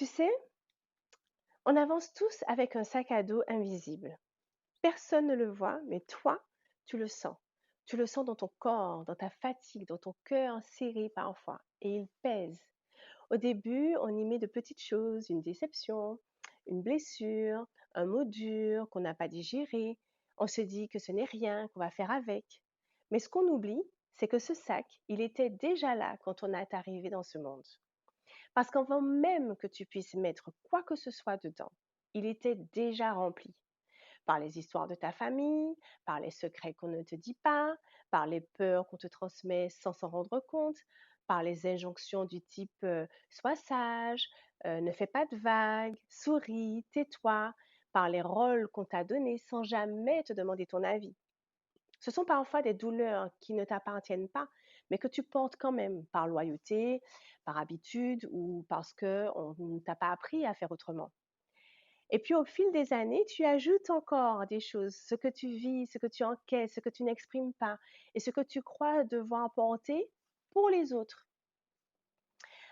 Tu sais, on avance tous avec un sac à dos invisible. Personne ne le voit, mais toi, tu le sens. Tu le sens dans ton corps, dans ta fatigue, dans ton cœur serré parfois, et il pèse. Au début, on y met de petites choses, une déception, une blessure, un mot dur qu'on n'a pas digéré. On se dit que ce n'est rien, qu'on va faire avec. Mais ce qu'on oublie, c'est que ce sac, il était déjà là quand on est arrivé dans ce monde. Parce qu'avant même que tu puisses mettre quoi que ce soit dedans, il était déjà rempli par les histoires de ta famille, par les secrets qu'on ne te dit pas, par les peurs qu'on te transmet sans s'en rendre compte, par les injonctions du type sois sage, ne fais pas de vagues, souris, tais-toi, par les rôles qu'on t'a donnés sans jamais te demander ton avis. Ce sont parfois des douleurs qui ne t'appartiennent pas, mais que tu portes quand même par loyauté, par habitude ou parce qu'on ne t'a pas appris à faire autrement. Et puis au fil des années, tu ajoutes encore des choses, ce que tu vis, ce que tu encaisses, ce que tu n'exprimes pas et ce que tu crois devoir porter pour les autres.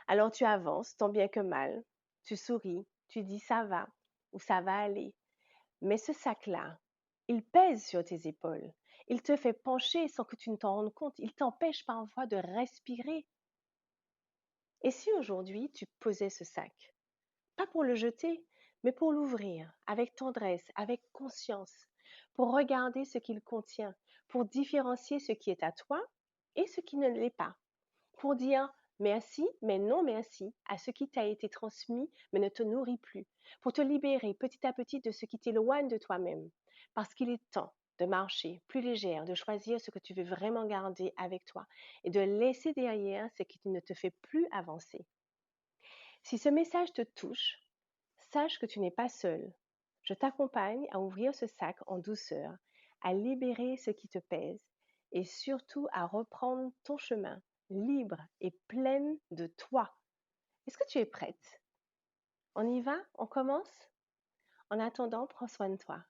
Alors tu avances, tant bien que mal, tu souris, tu dis ça va ou ça va aller. Mais ce sac-là, il pèse sur tes épaules. Il te fait pencher sans que tu ne t'en rendes compte. Il t'empêche parfois de respirer. Et si aujourd'hui tu posais ce sac, pas pour le jeter, mais pour l'ouvrir avec tendresse, avec conscience, pour regarder ce qu'il contient, pour différencier ce qui est à toi et ce qui ne l'est pas, pour dire merci, mais non merci à ce qui t'a été transmis, mais ne te nourrit plus, pour te libérer petit à petit de ce qui t'éloigne de toi-même, parce qu'il est temps de marcher plus légère, de choisir ce que tu veux vraiment garder avec toi et de laisser derrière ce qui ne te fait plus avancer. Si ce message te touche, sache que tu n'es pas seul. Je t'accompagne à ouvrir ce sac en douceur, à libérer ce qui te pèse et surtout à reprendre ton chemin libre et pleine de toi. Est-ce que tu es prête? On y va? On commence? En attendant, prends soin de toi.